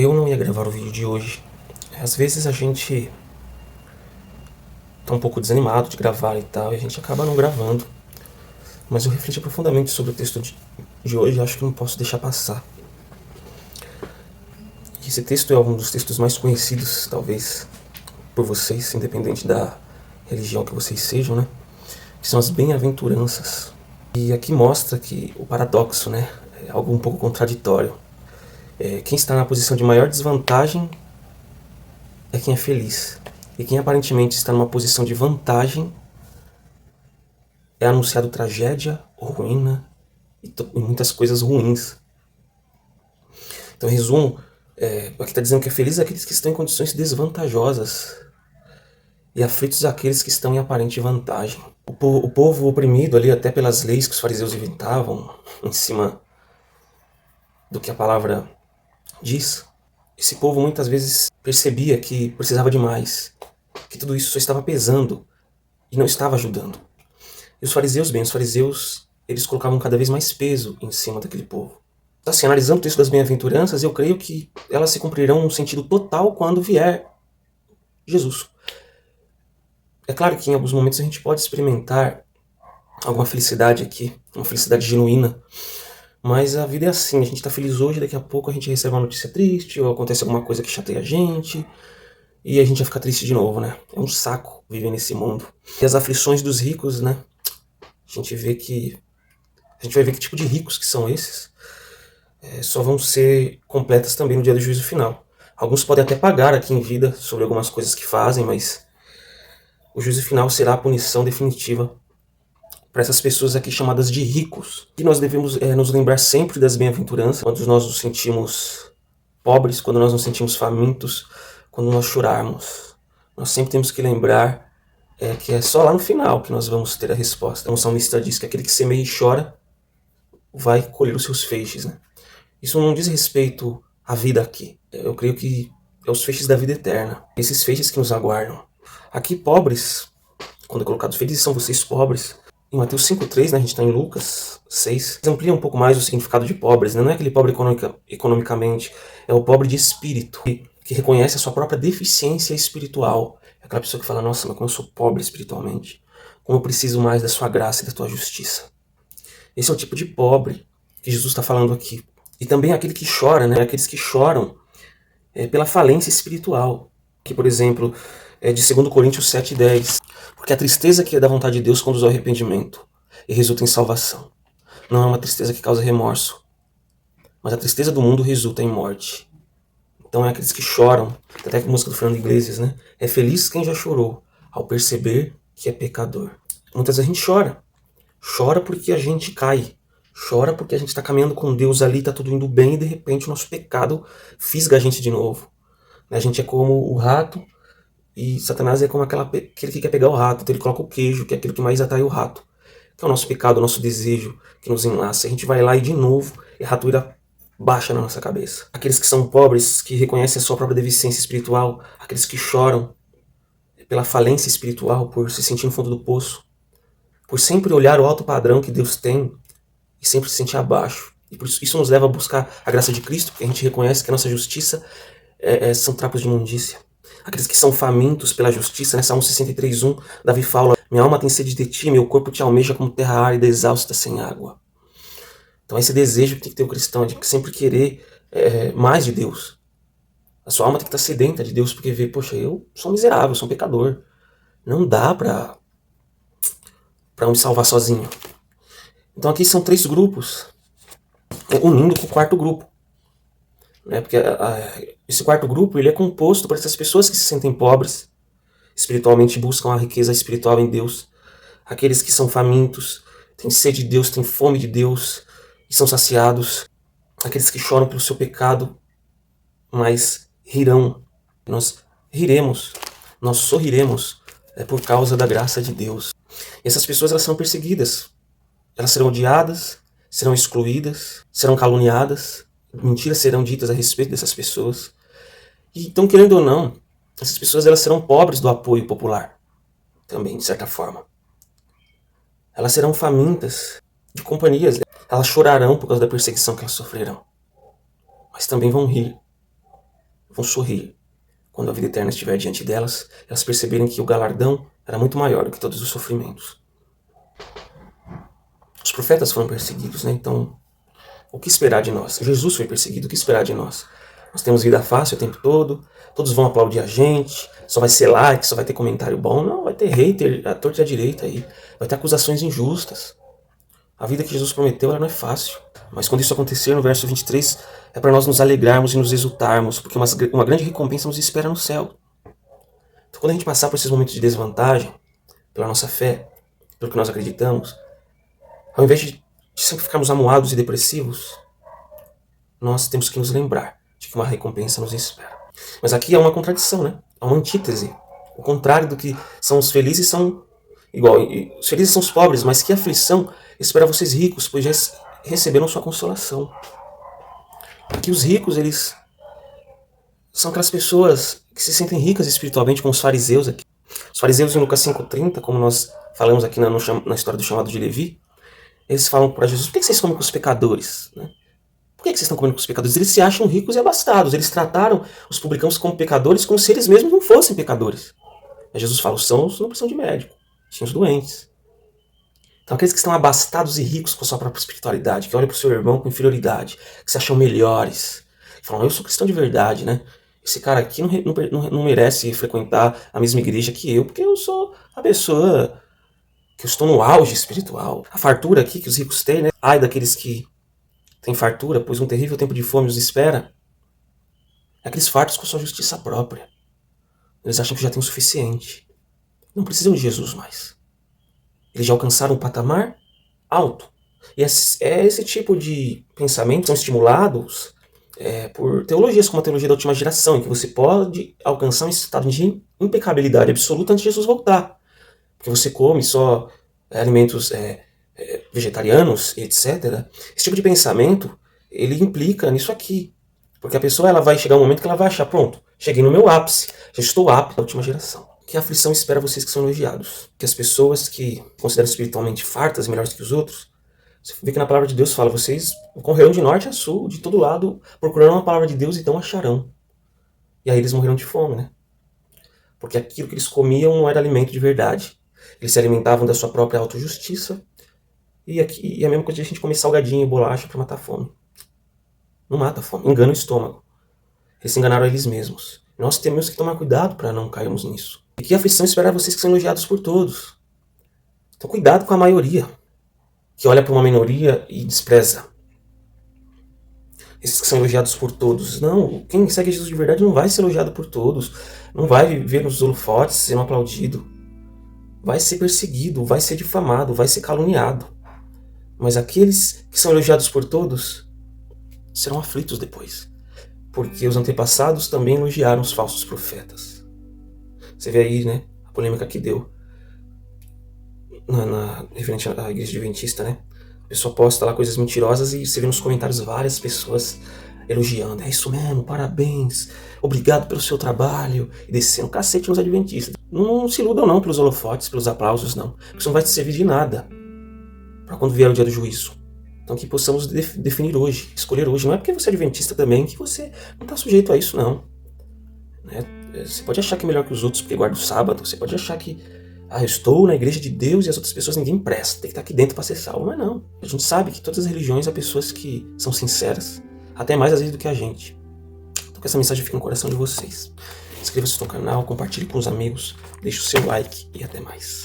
Eu não ia gravar o vídeo de hoje. Às vezes a gente tá um pouco desanimado de gravar e tal, e a gente acaba não gravando. Mas eu refleti profundamente sobre o texto de hoje e acho que não posso deixar passar. Esse texto é um dos textos mais conhecidos, talvez, por vocês, independente da religião que vocês sejam, né? Que são as bem-aventuranças. E aqui mostra que o paradoxo, né? É algo um pouco contraditório. Quem está na posição de maior desvantagem é quem é feliz. E quem aparentemente está numa posição de vantagem é anunciado tragédia, ruína e muitas coisas ruins. Então, em resumo, aqui está dizendo que é feliz aqueles que estão em condições desvantajosas e aflitos aqueles que estão em aparente vantagem. O povo oprimido ali, até pelas leis que os fariseus inventavam, em cima do que a palavra diz, esse povo muitas vezes percebia que precisava de mais, que tudo isso só estava pesando e não estava ajudando. E os fariseus, eles colocavam cada vez mais peso em cima daquele povo. Assim, analisando o texto das bem-aventuranças, eu creio que elas se cumprirão no sentido total quando vier Jesus. É claro que em alguns momentos a gente pode experimentar alguma felicidade aqui, uma felicidade genuína, mas a vida é assim, a gente tá feliz hoje, daqui a pouco a gente recebe uma notícia triste, ou acontece alguma coisa que chateia a gente, e a gente vai ficar triste de novo, né? É um saco viver nesse mundo. E as aflições dos ricos, né? A gente vai ver que tipo de ricos que são esses. Só vão ser completas também no dia do juízo final. Alguns podem até pagar aqui em vida sobre algumas coisas que fazem, mas o juízo final será a punição definitiva para essas pessoas aqui chamadas de ricos. E nós devemos nos lembrar sempre das bem-aventuranças, quando nós nos sentimos pobres, quando nós nos sentimos famintos, quando nós chorarmos. Nós sempre temos que lembrar que é só lá no final que nós vamos ter a resposta. Então o salmista diz que aquele que semeia e chora vai colher os seus feixes, né? Isso não diz respeito à vida aqui. Eu creio que é os feixes da vida eterna. Esses feixes que nos aguardam. Aqui, pobres, quando é colocado felizes são vocês pobres. Em Mateus 5,3, né, a gente está em Lucas 6, amplia um pouco mais o significado de pobres, né? Não é aquele pobre economicamente, é o pobre de espírito, que reconhece a sua própria deficiência espiritual. É aquela pessoa que fala, nossa, mas como eu sou pobre espiritualmente, como eu preciso mais da sua graça e da tua justiça. Esse é o tipo de pobre que Jesus está falando aqui. E também aquele que chora, né? Aqueles que choram pela falência espiritual. Que, por exemplo, é de 2 Coríntios 7,10. Porque a tristeza que é da vontade de Deus conduz ao arrependimento e resulta em salvação. Não é uma tristeza que causa remorso, mas a tristeza do mundo resulta em morte. Então é aqueles que choram, até que a música do Fernando Iglesias, né? É feliz quem já chorou, ao perceber que é pecador. Muitas vezes a gente chora. Chora porque a gente cai. Chora porque a gente está caminhando com Deus ali, está tudo indo bem e de repente o nosso pecado fisga a gente de novo. A gente é como o rato e Satanás é como aquele que quer pegar o rato. Então ele coloca o queijo, que é aquilo que mais atrai o rato. Que é o nosso pecado, o nosso desejo que nos enlaça. A gente vai lá e de novo a ratoeira baixa na nossa cabeça. Aqueles que são pobres, que reconhecem a sua própria deficiência espiritual, aqueles que choram pela falência espiritual, por se sentir no fundo do poço, por sempre olhar o alto padrão que Deus tem e sempre se sentir abaixo. E por isso nos leva a buscar a graça de Cristo, porque a gente reconhece que a nossa justiça são trapos de imundícia. Aqueles que são famintos pela justiça, né? Salmo 63:1, Davi fala, minha alma tem sede de ti, meu corpo te almeja como terra árida, exausta, sem água. Então esse desejo que tem que ter o cristão, de sempre querer mais de Deus. A sua alma tem que estar sedenta de Deus, porque vê, poxa, eu sou miserável, sou um pecador. Não dá pra me salvar sozinho. Então aqui são 3 grupos, unindo com o 4º grupo. Né? Porque esse 4º grupo ele é composto por essas pessoas que se sentem pobres, espiritualmente buscam a riqueza espiritual em Deus. Aqueles que são famintos, têm sede de Deus, têm fome de Deus e são saciados. Aqueles que choram pelo seu pecado, mas rirão. Nós riremos, nós sorriremos por causa da graça de Deus. E essas pessoas elas são perseguidas. Elas serão odiadas, serão excluídas, serão caluniadas, mentiras serão ditas a respeito dessas pessoas. E, então, querendo ou não, essas pessoas elas serão pobres do apoio popular, também, de certa forma. Elas serão famintas de companhias, elas chorarão por causa da perseguição que elas sofrerão, mas também vão rir, vão sorrir quando a vida eterna estiver diante delas, elas perceberem que o galardão era muito maior do que todos os sofrimentos. Os profetas foram perseguidos, né? Então, o que esperar de nós? Jesus foi perseguido, o que esperar de nós? Nós temos vida fácil o tempo todo, todos vão aplaudir a gente, só vai ser like, só vai ter comentário bom. Não, vai ter hater, a torta e a direita aí, vai ter acusações injustas. A vida que Jesus prometeu, ela não é fácil. Mas quando isso acontecer, no verso 23, é para nós nos alegrarmos e nos exultarmos, porque uma grande recompensa nos espera no céu. Então, quando a gente passar por esses momentos de desvantagem, pela nossa fé, pelo que nós acreditamos, ao invés de sempre ficarmos amuados e depressivos, nós temos que nos lembrar de que uma recompensa nos espera. Mas aqui há uma contradição, né? Há uma antítese. O contrário do que são os felizes são igual. Os felizes são os pobres, mas que aflição espera vocês ricos, pois já receberam sua consolação. Aqui os ricos, eles são aquelas pessoas que se sentem ricas espiritualmente, como os fariseus aqui. Os fariseus em Lucas 5,30, como nós falamos aqui na história do chamado de Levi, eles falam para Jesus: por que vocês comem com os pecadores? Né? Por que vocês estão comendo com os pecadores? Eles se acham ricos e abastados. Eles trataram os publicanos como pecadores como se eles mesmos não fossem pecadores. Mas Jesus fala: os sãos não precisam de médico, sim os doentes. Então aqueles que estão abastados e ricos com a sua própria espiritualidade, que olham para o seu irmão com inferioridade, que se acham melhores, que falam: eu sou cristão de verdade, né? Esse cara aqui não merece frequentar a mesma igreja que eu, porque eu sou a pessoa que eu estou no auge espiritual. A fartura aqui que os ricos têm, né? Ai daqueles que têm fartura, pois um terrível tempo de fome os espera. É aqueles fartos com sua justiça própria. Eles acham que já têm o suficiente. Não precisam de Jesus mais. Eles já alcançaram um patamar alto. E é esse tipo de pensamento são estimulados por teologias como a teologia da última geração, em que você pode alcançar um estado de impecabilidade absoluta antes de Jesus voltar. Porque você come só alimentos vegetarianos, etc. Esse tipo de pensamento, ele implica nisso aqui. Porque a pessoa ela vai chegar um momento que ela vai achar: pronto, cheguei no meu ápice, já estou apto da última geração. Que a aflição espera vocês que são elogiados. Que as pessoas que consideram espiritualmente fartas, melhores que os outros, você vê que na palavra de Deus fala: vocês correrão de norte a sul, de todo lado, procurando a palavra de Deus, então acharão. E aí eles morreram de fome, né? Porque aquilo que eles comiam não era alimento de verdade. Eles se alimentavam da sua própria autojustiça. E é a mesma coisa de a gente comer salgadinho e bolacha para matar a fome. Não mata a fome, engana o estômago. Eles se enganaram a eles mesmos. Nós temos que tomar cuidado para não cairmos nisso. E que aflição esperar vocês que são elogiados por todos. Então cuidado com a maioria, que olha para uma minoria e despreza. Esses que são elogiados por todos. Não, quem segue Jesus de verdade não vai ser elogiado por todos. Não vai viver nos holofotes sendo aplaudido. Vai ser perseguido, vai ser difamado, vai ser caluniado. Mas aqueles que são elogiados por todos serão aflitos depois. Porque os antepassados também elogiaram os falsos profetas. Você vê aí, né, a polêmica que deu referente à igreja adventista, né? A pessoa posta lá coisas mentirosas e você vê nos comentários várias pessoas elogiando. É isso mesmo, parabéns, obrigado pelo seu trabalho. E descendo o cacete nos adventistas. Não se iludam não pelos holofotes, pelos aplausos não. Porque isso não vai te servir de nada para quando vier o dia do juízo. Então que possamos definir hoje, escolher hoje. Não é porque você é adventista também que você não está sujeito a isso não. Né? Você pode achar que é melhor que os outros porque guarda o sábado. Você pode achar que eu estou na igreja de Deus e as outras pessoas ninguém presta. Tem que estar aqui dentro para ser salvo. Mas não. A gente sabe que todas as religiões há pessoas que são sinceras. Até mais às vezes do que a gente. Então que essa mensagem fique no coração de vocês. Inscreva-se no canal, compartilhe com os amigos, deixe o seu like e até mais.